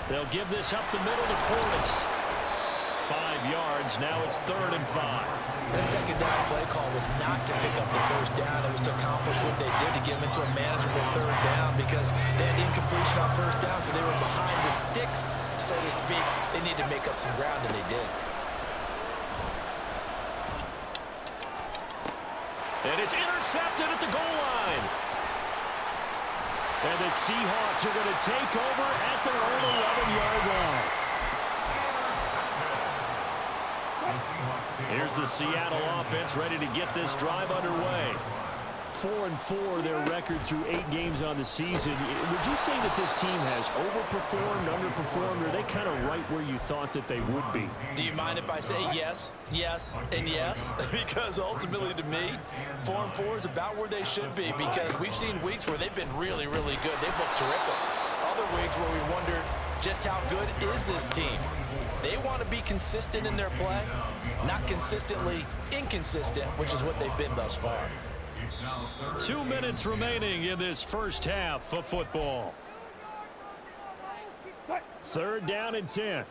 They'll give this up the middle to Portis. 5 yards. Now it's 3rd and 5. That second down play call was not to pick up the first down. It was to accomplish what they did to get them into a manageable 3rd down because they had incompletion on first down, so they were behind the sticks, so to speak. They needed to make up some ground, and they did. And it's intercepted at the goal line. And the Seahawks are going to take over at their own 11-yard line. Here's the Seattle offense ready to get this drive underway. 4-4 their record through 8 games on the season. Would you say that this team has overperformed, underperformed, or are they kind of right where you thought that they would be? Do you mind if I say yes, yes, and yes? Because ultimately to me, 4-4 is about where they should be because we've seen weeks where they've been really, really good. They've looked terrific. Other weeks where we wondered just how good is this team. They want to be consistent in their play, not consistently inconsistent, which is what they've been thus far. 2 minutes remaining in this first half of football. 3rd down and 10.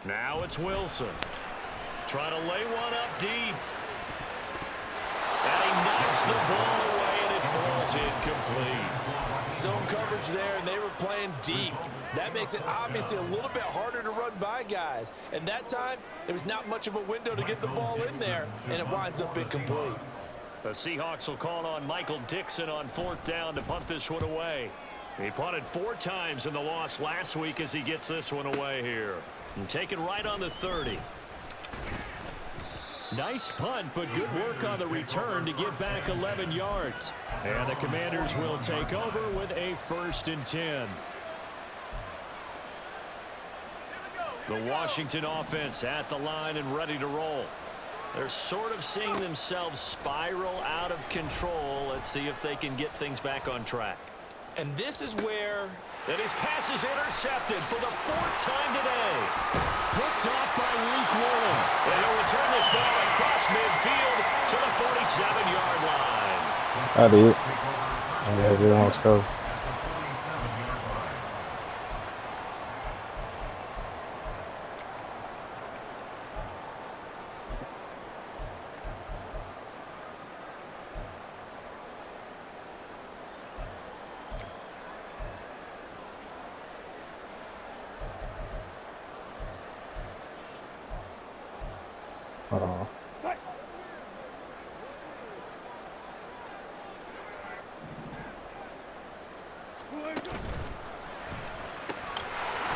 Now it's Wilson. Trying to lay one up deep. And he knocks the ball away, and it falls incomplete. Zone coverage there, and they were playing deep. That makes it obviously a little bit harder to run by guys. And that time, there was not much of a window to get the ball in there, and it winds up incomplete. The Seahawks will call on Michael Dixon on 4th down to punt this one away. He punted 4 times in the loss last week as he gets this one away here. And taken right on the 30. Nice punt, but good work on the return to get back 11 yards. And the Commanders will take over with a 1st and 10. The Washington offense at the line and ready to roll. They're sort of seeing themselves spiral out of control. Let's see if they can get things back on track. And this is where... And his pass is intercepted for the 4th time today. Picked off by Leek Woolen. And he'll return this ball across midfield to the 47-yard line. I did. Yeah, they almost go.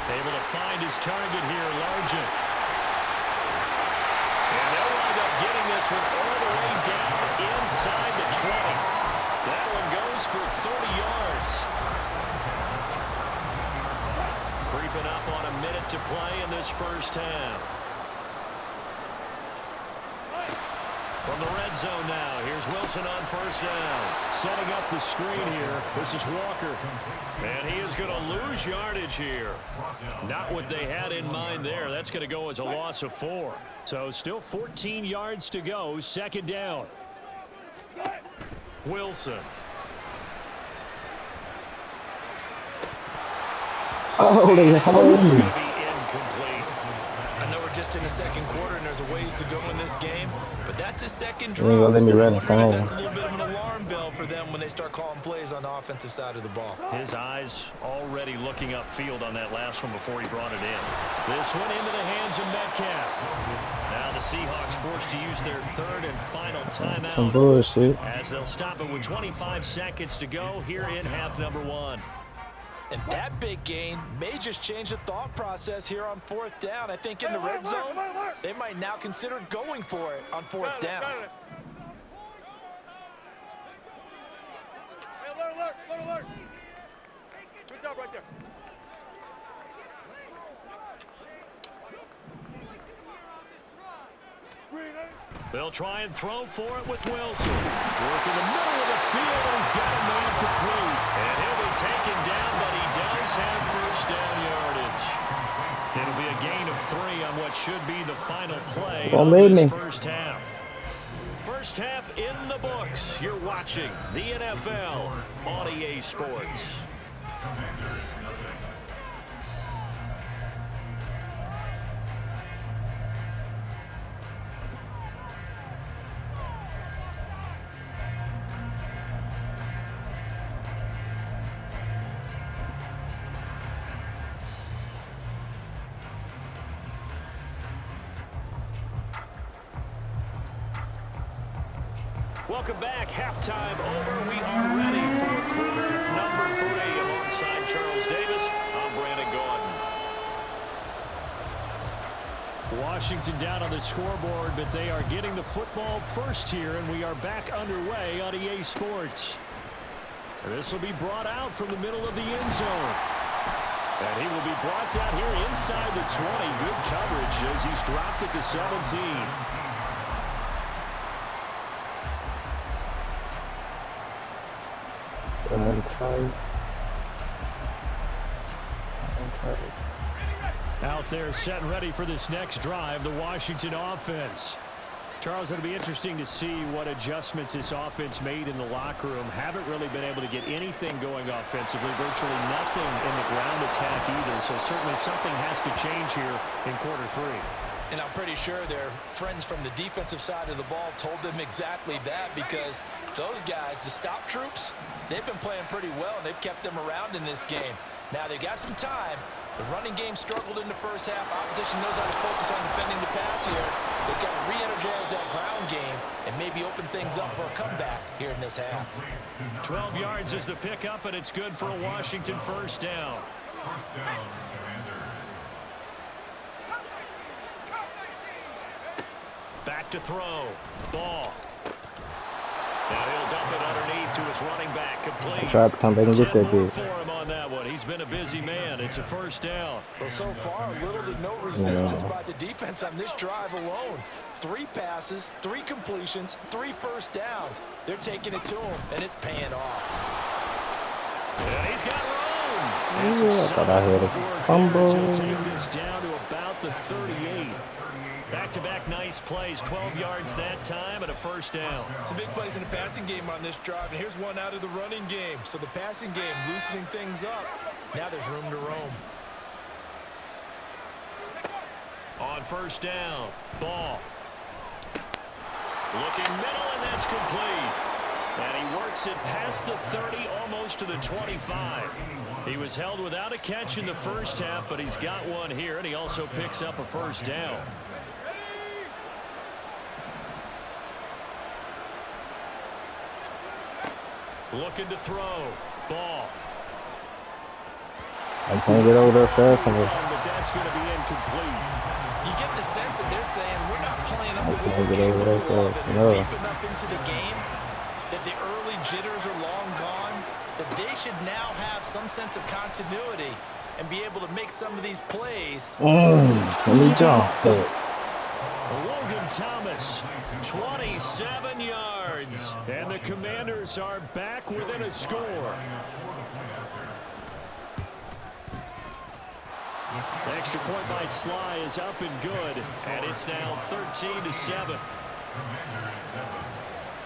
Able to find his target here, Largent. And they'll wind up getting this one all the way down inside the 20. That one goes for 30 yards. Creeping up on a minute to play in this first half. From the red zone now, here's Wilson on 1st down. Setting up the screen here. This is Walker. And he is going to lose yardage here. Not what they had in mind there. That's going to go as a loss of 4. So still 14 yards to go. 2nd down. Wilson. Holy, holy. I know we're just in the 2nd quarter and there's a ways to go in this game, but that's his 2nd drive. Let me run. That's a little bit of an alarm bell for them when they start calling plays on the offensive side of the ball. His eyes already looking upfield on that last one before he brought it in. This one into the hands of Metcalf. Now the Seahawks forced to use their 3rd and final timeout. Some bullshit. As they'll stop it with 25 seconds to go here in half number 1. And that big gain may just change the thought process here on 4th down. I think in the red zone, they might now consider going for it on 4th down. Alert. Good job right there. They'll try and throw for it with Wilson. Work in the middle of the field, and he's got a man complete. And he'll be taken down, but he does have 1st down yardage. It'll be a gain of 3 on what should be the final play of this first half. First half in the books. You're watching the NFL on EA Sports. Welcome back. Halftime over. We are ready for quarter number 3. Alongside Charles Davis, I'm Brandon Gordon. Washington down on the scoreboard, but they are getting the football first here, and we are back underway on EA Sports. This will be brought out from the middle of the end zone. And he will be brought down here inside the 20. Good coverage as he's dropped at the 17. Out there set and ready for this next drive, the Washington offense. Charles, it'll be interesting to see what adjustments this offense made in the locker room. Haven't really been able to get anything going offensively, virtually nothing in the ground attack either. So certainly something has to change here in quarter 3. And I'm pretty sure their friends from the defensive side of the ball told them exactly that, because those guys, the stop troops, they've been playing pretty well, and they've kept them around in this game. Now they've got some time. The running game struggled in the first half. Opposition knows how to focus on defending the pass here. They've got to re-energize that ground game and maybe open things up for a comeback here in this half. 12 yards is the pickup, and it's good for a Washington first down. Back to throw. Ball. Now he'll dump it underneath to his running back. Complete. Tried to come back and get that big. For him on that one. He's been a busy man. It's a first down. Well, so far, little to no resistance by the defense on this drive alone. 3 passes, 3 completions, 3 first downs. They're taking it to him, and it's paying off. And he's got room. I thought I had a fumble. He'll take this down to about the 38. Back-to-back nice plays, 12 yards that time, and a first down. Some big plays in the passing game on this drive, and here's one out of the running game. So the passing game loosening things up. Now there's room to roam. On first down, Ball. Looking middle, and that's complete. And he works it past the 30, almost to the 25. He was held without a catch in the first half, but he's got one here, and he also picks up a first down. Looking to throw. Ball. I can't get over there fast enough. But that's going to be incomplete. You get the sense that they're saying we're not playing up to I what can't we're get over there capable of, fast and we're enough. deep enough into the game that the early jitters are long gone, that they should now have some sense of continuity and be able to make some of these plays. Let me jump. Logan Thomas, 27 yards. And the Commanders are back within a score. The extra point by Sly is up and good. And it's now 13-7.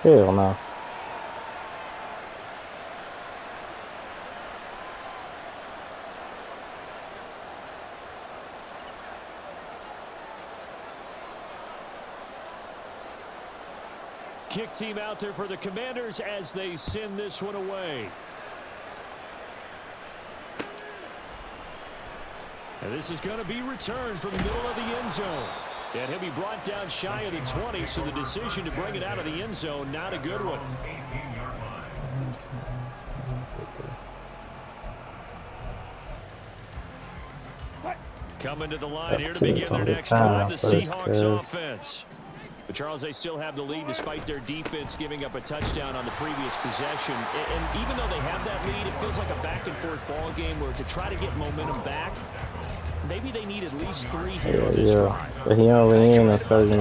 Hell no. Kick team out there for the Commanders as they send this one away. And this is going to be returned from the middle of the end zone. And he'll be brought down shy of the 20, so the decision to bring it out of the end zone, not a good one. Coming to the line here to begin their next drive, the Seahawks offense. But Charles, they still have the lead despite their defense giving up a touchdown on the previous possession. And even though they have that lead, it feels like a back-and-forth ball game where to try to get momentum back, maybe they need at least 3 here on this drive. But he only in a certain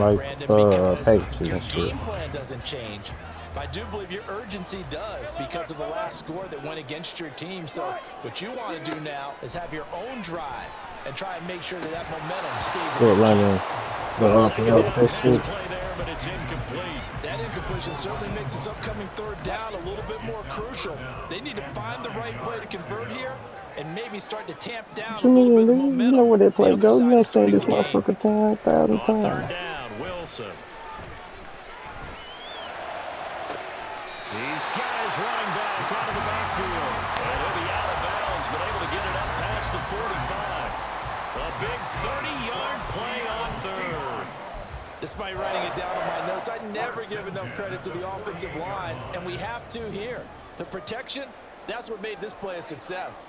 packages your and shit. game plan doesn't change. I do believe your urgency does because of the last score that went against your team. So what you want to do now is have your own drive and try and make sure that that momentum stays. Good running. Go up and up that Nice shit. play there, but it's incomplete. That incompletion certainly makes this upcoming third down a little bit more crucial. They need to find the right play to convert here and maybe start to tamp down What a you little bit mean, of the nigga? You momentum. know where that The play other go? You side done is seen starting this to gain. motherfucker 10,000 On third times. down, Wilson. He's got his running back out of the backfield. And he'll be out of bounds, but able to get it up past the 45. A big 30-yard play on third. Despite writing it down on my notes, I never give enough credit to the offensive line, and we have to here. The protection, that's what made this play a success.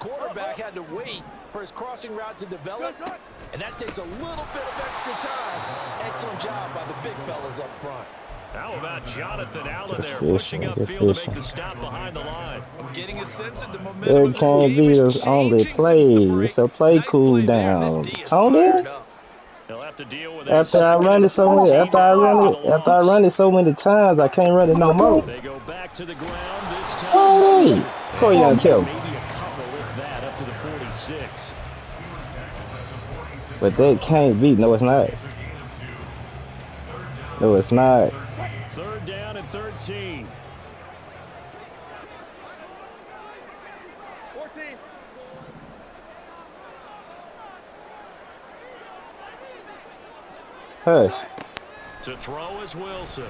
Quarterback had to wait for his crossing route to develop, and that takes a little bit of extra time. Excellent job by the big fellas up front. How about Jonathan Allen there Good pushing fishing, good upfield to make fishing. the stop behind the line? I'm getting a sense that the momentum It of this can't game be is the only changing play. since the It's break. a play Nice cool play there, and this down. D is On fired there? up. He'll have to deal with After I run it so many, after I run it so many times, I can't run it no more. They go back to the ground this time. Oh, Corey Young kill. Maybe a couple if that up to the 46. But that can't be. No, it's not. No, it's not. Third down and 13. 14. Hush. To throw is Wilson.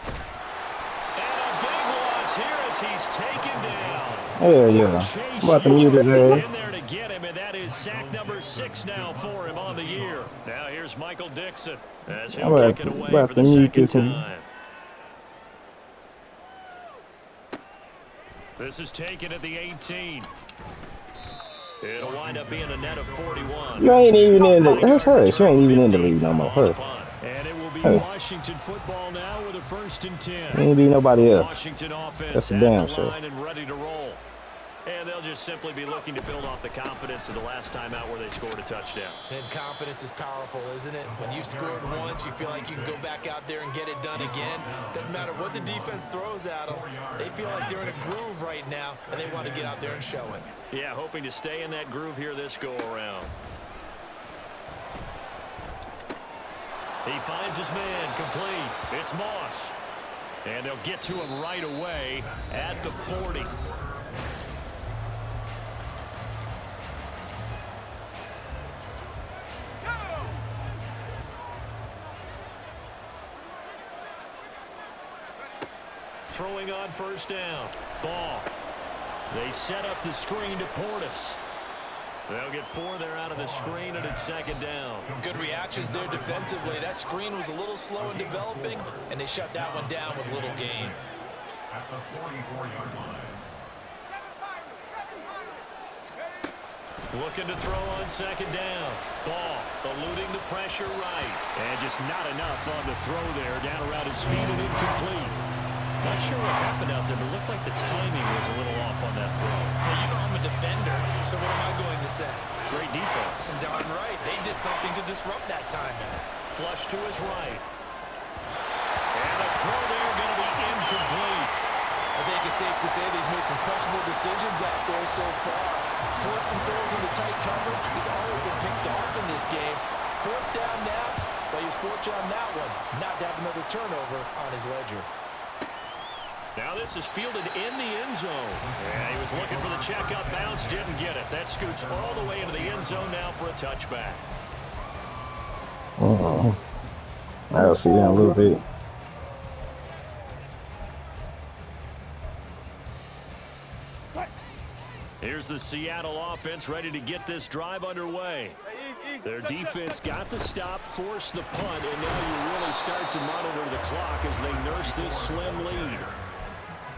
And a big loss here as he's taken down. Hell yeah. I'm about to mute his ass. In there to get him, and that is sack number 6 now for him on the year. Now here's Michael Dixon as he'll I'm kick it away about for to the mute second this one. time. This is taken at the 18. It'll wind up being a net of 41. You ain't even in the. That's hush. You ain't even in the league no more. On the Hush. punt. And it will be Hey. Washington football now with a 1st and 10. You ain't be nobody else. Washington offense That's a at damn the sure. line and ready to roll. And they'll just simply be looking to build off the confidence of the last time out where they scored a touchdown. And confidence is powerful, isn't it? When you've scored once, you feel like you can go back out there and get it done again. Doesn't matter what the defense throws at them. They feel like they're in a groove right now, and they want to get out there and show it. Yeah, hoping to stay in that groove here this go-around. He finds his man complete. It's Moss. And they'll get to him right away at the 40. Throwing on 1st down. Ball. They set up the screen to Portis. They'll get 4 there out of the screen, and it's 2nd down. Good reactions there defensively. That screen was a little slow in developing, and they shut that one down with little gain. At the 44-yard line. Looking to throw on 2nd down. Ball eluding the pressure right. And just not enough on the throw there. Down around his feet and incomplete. Not sure what happened out there, but it looked like the timing was a little off on that throw. Well, you know I'm a defender, so what am I going to say? Great defense. Darn right. They did something to disrupt that timing. Flush to his right. And a throw there going to be incomplete. I think it's safe to say he's made some questionable decisions out there so far. Forced some throws into tight coverage. He's already been picked off in this game. 4th down now, but he was fortunate on that one. Not to have another turnover on his ledger. Now this is fielded in the end zone. And he was looking for the checkup bounce, didn't get it. That scoots all the way into the end zone now for a touchback. I'll see that in a little bit. Here's the Seattle offense ready to get this drive underway. Their defense got the stop, forced the punt, and now you really start to monitor the clock as they nurse this slim lead.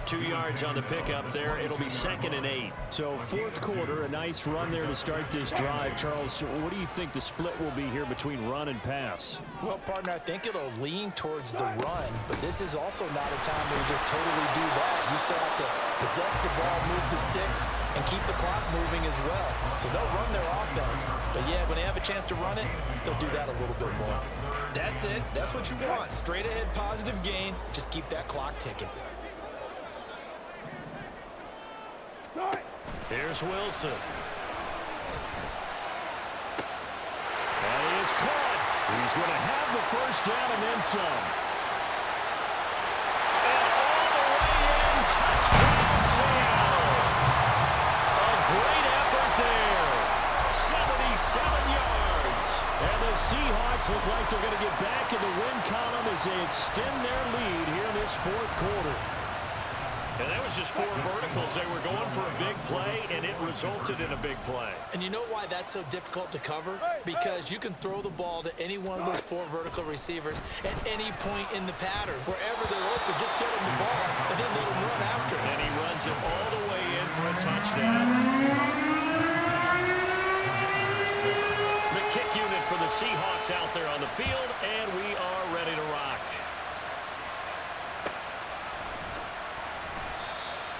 2 yards on the pickup there. It'll be 2nd and 8. So 4th quarter, a nice run there to start this drive. Charles, what do you think the split will be here between run and pass? Well, partner, I think it'll lean towards the run, but this is also not a time where you just totally do that. You still have to possess the ball, move the sticks, and keep the clock moving as well. So they'll run their offense, but yeah, when they have a chance to run it, they'll do that a little bit more. That's it. That's what you want. Straight ahead, positive gain. Just keep that clock ticking. Here's Wilson. And he caught. He's going to have the first down and then some. And all the way in, touchdown Seattle. A great effort there. 77 yards. And the Seahawks look like they're going to get back in the win column as they extend their lead here in this fourth quarter. And that was just 4 verticals. They were going for a big play, and it resulted in a big play. And you know why that's so difficult to cover? Because you can throw the ball to any one of those 4 vertical receivers at any point in the pattern. Wherever they're open, just get them the ball and then let them run after it. And he runs it all the way in for a touchdown. The kick unit for the Seahawks out there on the field, and we are ready to rock.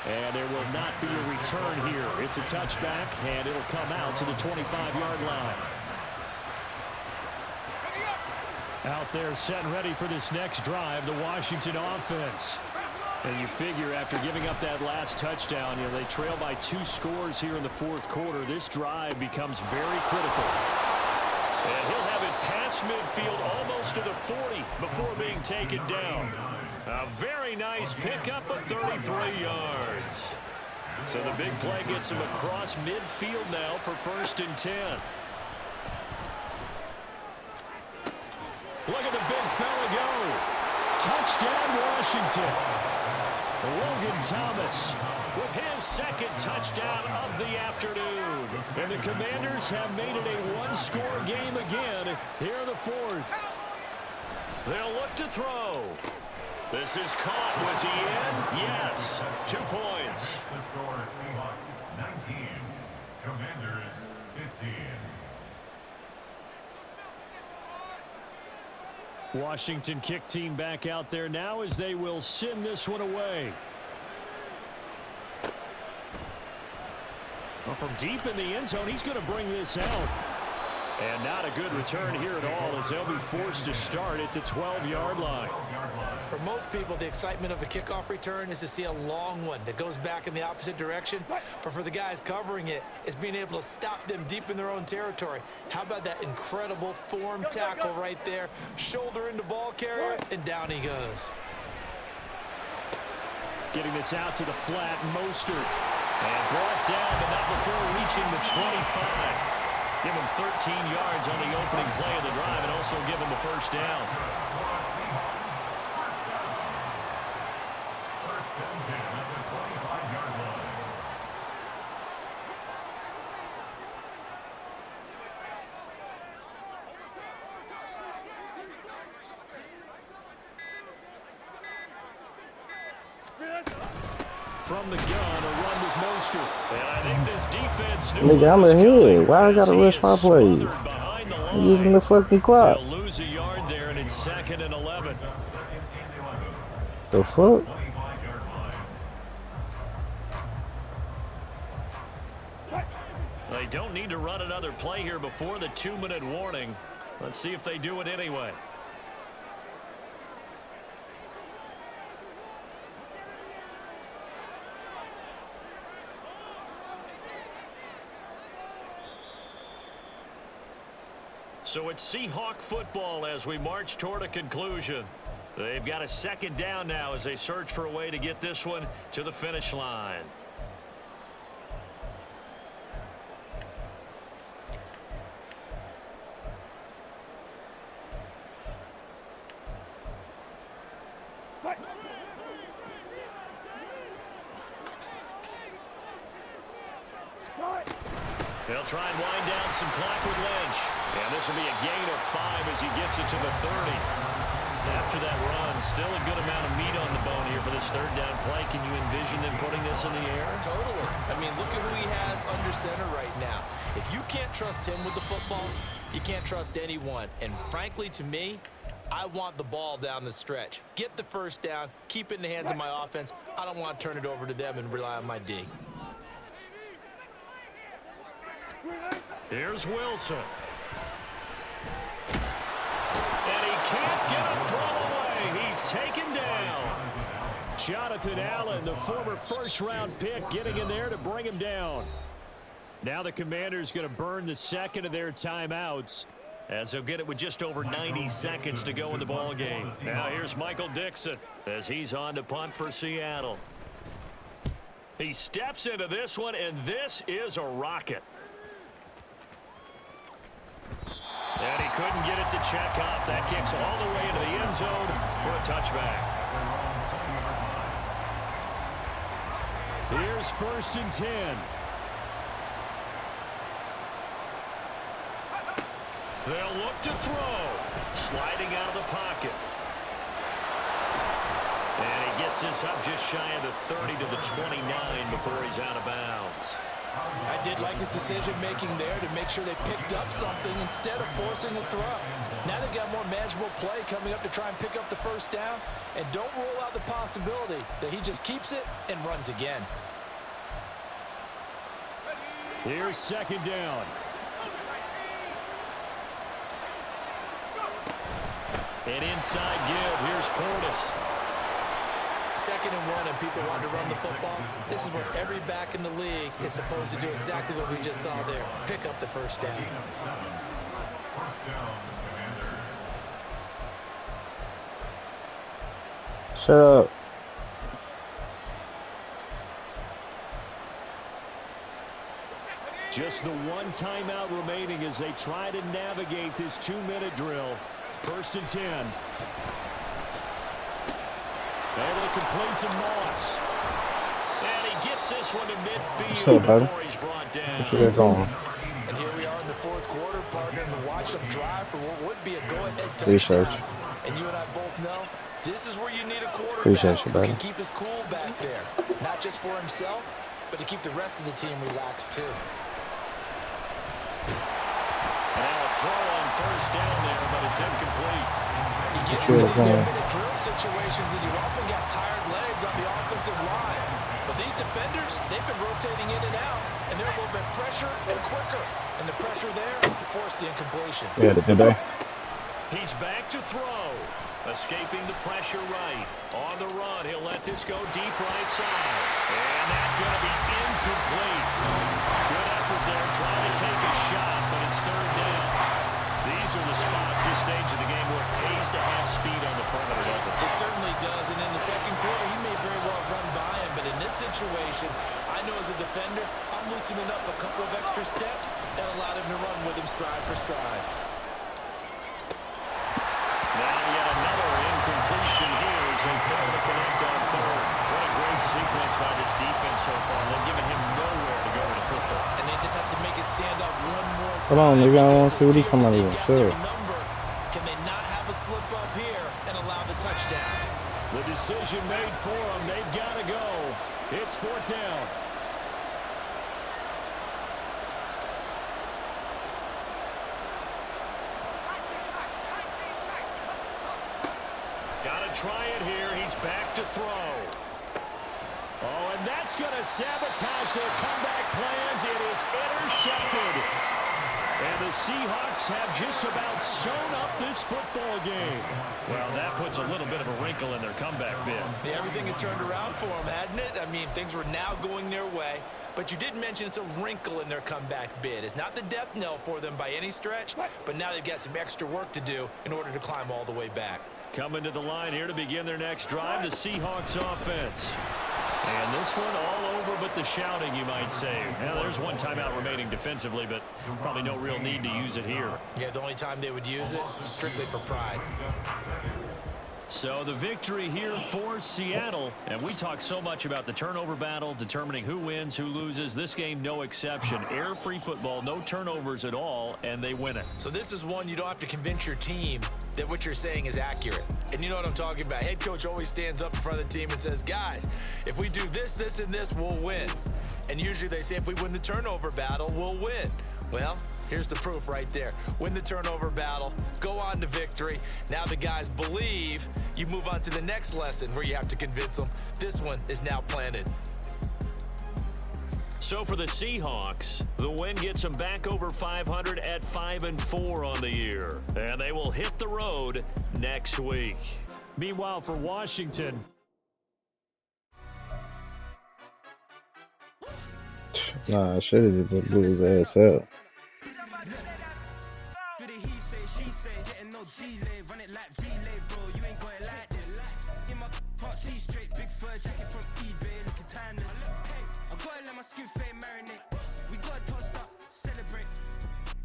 And there will not be a return here. It's a touchback, and it'll come out to the 25-yard line. Out there set and ready for this next drive, the Washington offense. And you figure after giving up that last touchdown, they trail by 2 scores here in the fourth quarter. This drive becomes very critical. And he'll have it past midfield almost to the 40 before being taken down. A very nice pickup of 33 yards. So the big play gets him across midfield now for 1st and 10. Look at the big fella go. Touchdown, Washington. Logan Thomas with his 2nd touchdown of the afternoon. And the Commanders have made it a 1-score game again here in the 4th. They'll look to throw. This is caught. Was he in? Yes. 2 points. The score, Seahawks 19, Commanders 15. Washington kick team back out there now as they will send this one away. Well, from deep in the end zone, he's going to bring this out. And not a good return here at all as they'll be forced to start at the 12-yard line. For most people, the excitement of a kickoff return is to see a long one that goes back in the opposite direction. But for the guys covering it, it's being able to stop them deep in their own territory. How about that incredible form tackle right there? Shoulder into ball carrier, and down he goes. Getting this out to the flat, Mostert. And brought down, but not before reaching the 25. Give him 13 yards on the opening play of the drive and also give him the first down. From the gun, a run with Mostert. And I think this defense knew Nigga, I'm ahead. Why I gotta rush my plays? I'm using the fucking clock. They'll lose a yard there, and it's 2nd and 11. The fuck? They don't need to run another play here before the 2-minute warning. Let's see if they do it anyway. So it's Seahawk football as we march toward a conclusion. They've got a 2nd down now as they search for a way to get this one to the finish line. They'll try and wind down some clock with Lynch. And this will be a gain of 5 as he gets it to the 30. After that run, still a good amount of meat on the bone here for this 3rd down play. Can you envision them putting this in the air? Totally. I mean, look at who he has under center right now. If you can't trust him with the football, you can't trust anyone. And frankly, to me, I want the ball down the stretch. Get the first down, keep it in the hands of my offense. I don't want to turn it over to them and rely on my D. Here's Wilson. And he can't get a throw away. He's taken down. Jonathan Allen, the former 1st-round pick, getting in there to bring him down. Now the Commanders going to burn the 2nd of their timeouts as he'll get it with just over 90 seconds to go in the ball game. Now here's Michael Dixon as he's on to punt for Seattle. He steps into this one, and this is a rocket. And he couldn't get it to check up. That kicks all the way into the end zone for a touchback. Here's 1st and 10. They'll look to throw. Sliding out of the pocket. And he gets this up just shy of the 30 to the 29 before he's out of bounds. I did like his decision-making there to make sure they picked up something instead of forcing the throw. Now they've got more manageable play coming up to try and pick up the first down. And don't rule out the possibility that he just keeps it and runs again. Here's 2nd down. An inside give. Here's Portis. 2nd and 1, and people want to run the football. This is where every back in the league is supposed to do exactly what we just saw there. Pick up the first down. Shut up. Just the one timeout remaining as they try to navigate this 2-minute drill. 1st and 10. Able to complete to Moss. And he gets this one to midfield before he's brought down. And here we are in the 4th quarter, partner, and watch them drive for what would be a go-ahead Research. touchdown. And you and I both know this is where you need a Appreciate quarterback you, who buddy. can keep his cool back there. Not just for himself, but to keep the rest of the team relaxed too. Now a throw on 1st down there, but it's incomplete. You get into these 2-minute drill situations and you often got tired legs on the offensive line. But these defenders, they've been rotating in and out, and they're a little bit fresher and quicker. And the pressure there forced the incompletion. Yeah, did they? He's back to throw. Escaping the pressure right. On the run, he'll let this go deep right side. And that's going to be incomplete. Good effort there, trying to take a shot, but it's 3rd down. These are the spots, this stage of the game, where it pays to have speed on the perimeter, doesn't it? It certainly does, and in the 2nd quarter, he may very well run by him, but in this situation, I know as a defender, I'm loosening up a couple of extra steps and allowed him to run with him stride for stride. Now yet another incompletion here as they fail to connect on 3rd. What a great sequence by this defense so far. They've given him nowhere to go with the football. And they just have to make it stand up one more time. Hold on, maybe I want to see what he come out of. Sure. Can they not have a slip up here and allow the touchdown? The decision made for them. They've got to go. It's 4th down. Got to try it here. He's back to throw. Oh, and that's going to sabotage their comeback plans. It is intercepted. And the Seahawks have just about sewn up this football game. Well, that puts a little bit of a wrinkle in their comeback bid. Yeah, everything had turned around for them, hadn't it? I mean, things were now going their way. But you did mention it's a wrinkle in their comeback bid. It's not the death knell for them by any stretch, but now they've got some extra work to do in order to climb all the way back. Coming to the line here to begin their next drive, the Seahawks offense. And this one all over but the shouting, you might say. Now, there's one timeout remaining defensively, but probably no real need to use it here. Yeah, the only time they would use it, strictly for pride. So the victory here for Seattle. And we talk so much about the turnover battle, determining who wins, who loses. This game, no exception. Air-free football, no turnovers at all, and they win it. So this is one you don't have to convince your team that what you're saying is accurate. And you know what I'm talking about. Head coach always stands up in front of the team and says, guys, if we do this, this, and this, we'll win. And usually they say if we win the turnover battle, we'll win. Well, here's the proof right there. Win the turnover battle, go on to victory. Now the guys believe. You move on to the next lesson where you have to convince them. This one is now planted. So for the Seahawks, the win gets them back over 500 at 5-4 on the year. And they will hit the road next week. Meanwhile, for Washington, Nah, I should have just blew his ass up. my skin fade marinate. We got toast up, celebrate.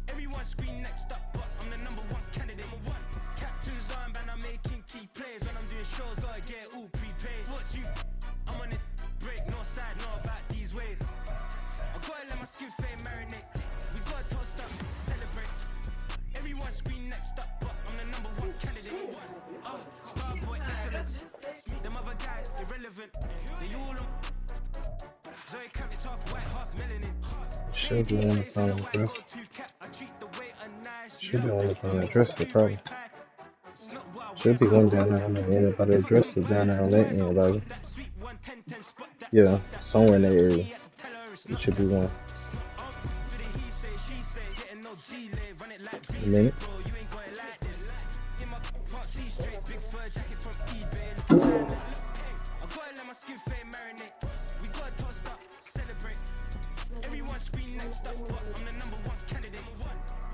Everyone scream next up, but I'm the #1 candidate. Captain's armband, I'm making key plays. When I'm doing shows, gotta get all prepaid. What you? I'm on it, break, no side, know about these ways. I gotta let my skin fade marinate. We got toast up, celebrate. Everyone scream next up, but I'm the #1 candidate. Starboy excellence. Them other guys irrelevant. They all on. Zoe Camp, it's half white, half melanin. Should be on the phone address. Should be on the phone address, probably. Should be one down there. I mean, anybody address is down there on that end, like. Yeah, somewhere in that area. It should be one. A minute. Everyone scream next up, but I'm the #1 candidate.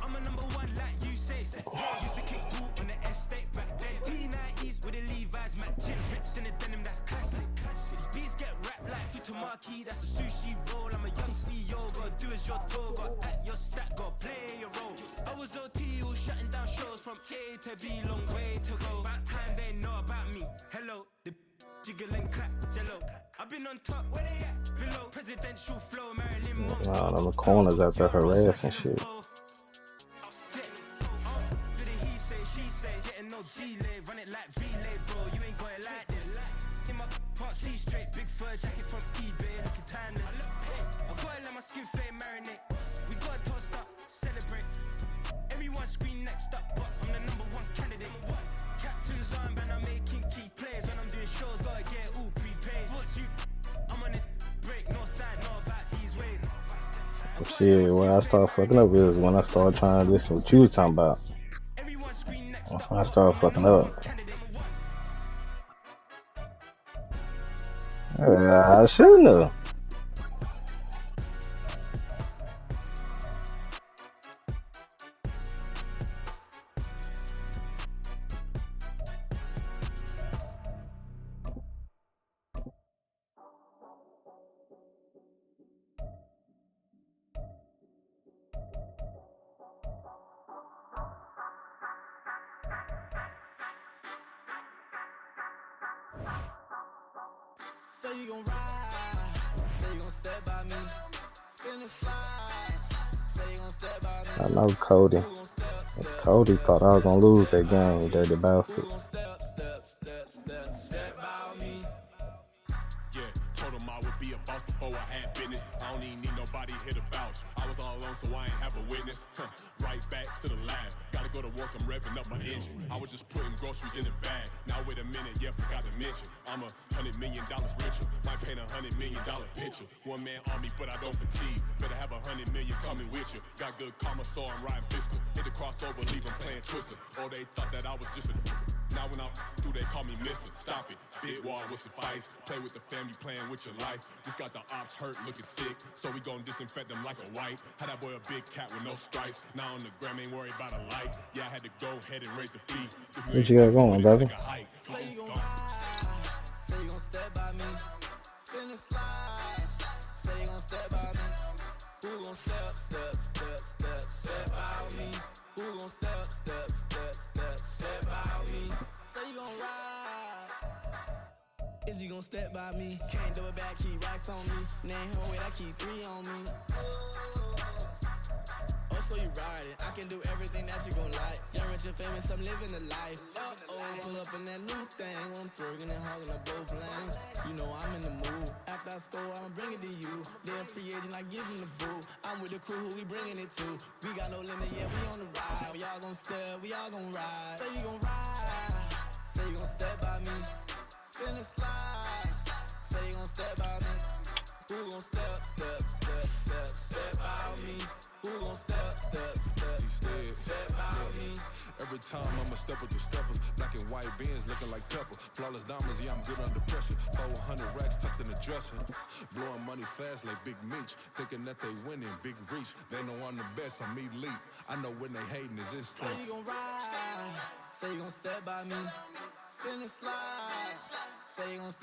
I'm a #1 like you say. Used to kick boot on the estate back then. P90s with the Levi's matching. Drips in the denim, that's classic. These beats get wrapped like Futamaki, that's a sushi roll. I'm a young CEO, gotta do as you're told. Gotta act your stat, gotta play your role. I was OT, all shutting down shows from A to B, long way to go. About time they know about me. Hello, the jiggle and clap, jello. I've been on top, where they at? Below, presidential flow, Marilyn Monroe. Nah, them corners out there harassing shit. He say, she say, getting no delay, run it like relay, bro. You ain't going like this. In my part C straight, big fur jacket from eBay, looking timeless. I gotta let my skin fade marinate. We gotta toast up, celebrate. Everyone scream next up, but I'm the #1 candidate. Captain's armband, I'm making key plays. When I'm doing shows, gotta get all prepaid. What you? I'm on it, break, no side, know about these ways. Shit, when I start fucking up is when I start trying to listen to what you was talking about. When I start fucking up. I shouldn't have. Say you gon' ride, say you gon' step by me, spin and slide, say you gon' step by me. I know Cody. Cody thought I was gonna lose that game with Dirty Bastard. Step by me. Yeah, told him I would be a boss before I had business. I don't even need nobody here to vouch. I was all alone, so I ain't have a witness. Right back to the lab. Gotta go to work, I'm revving up my engine. I was just putting groceries in the bag. Now wait a minute, yeah, forgot to mention. I'm $100 million richer. Might paint $100 million picture. One man army, but I don't fatigue. Better have 100 million coming with you. Got good karma, so I'm riding fiscal. Hit the crossover, leave them playing Twister. Oh, they thought that I was just a. Now when I do, they call me Mister. Stop it. Big wall will suffice. Play with the family, playing with your life. Just got the ops hurt, looking sick. So we gon' disinfect them like a wipe. Had that boy a big cat with no stripes. Now on the gram, ain't worried about a light. Yeah, I had to go ahead and raise the fee. What you got going, baby? Say you gon' ride, say you gon' step by me, spin and slide, say you gon' step by me. Who gon' step by me? Who gon' step by me? Say you gon' ride. Is he gon' step by me? Can't do it back, keep racks on me. Name him with, I keep 3 on me. Oh, so you riding? I can do everything that you gon' like. Young, rich, and famous, I'm living the life. Pull up in that new thing. When I'm swerving and hogging up both lanes. You know I'm in the mood. After I score, I'ma bring it to you. They're a free agent, I give him the boo. I'm with the crew, who we bringing it to. We got no limit, yeah, we on the ride. We all gon' step, we all gon' ride. Say you gon' ride, say you gon' step by me. Spin and slide, say you gon' step by me. Who gon' step by me? Who gon' step by me? Every time I'ma step with the steppers, black and white beans looking like pepper. Flawless diamonds, yeah, I'm good under pressure. 400 racks tucked in the dresser. Blowing money fast like Big Meech. Thinking that they winning, big reach. They know I'm the best, I'm elite. I know when they hating is instinct. Say you gon' ride, say you gon' step by me. Spin and slide, say you gon' step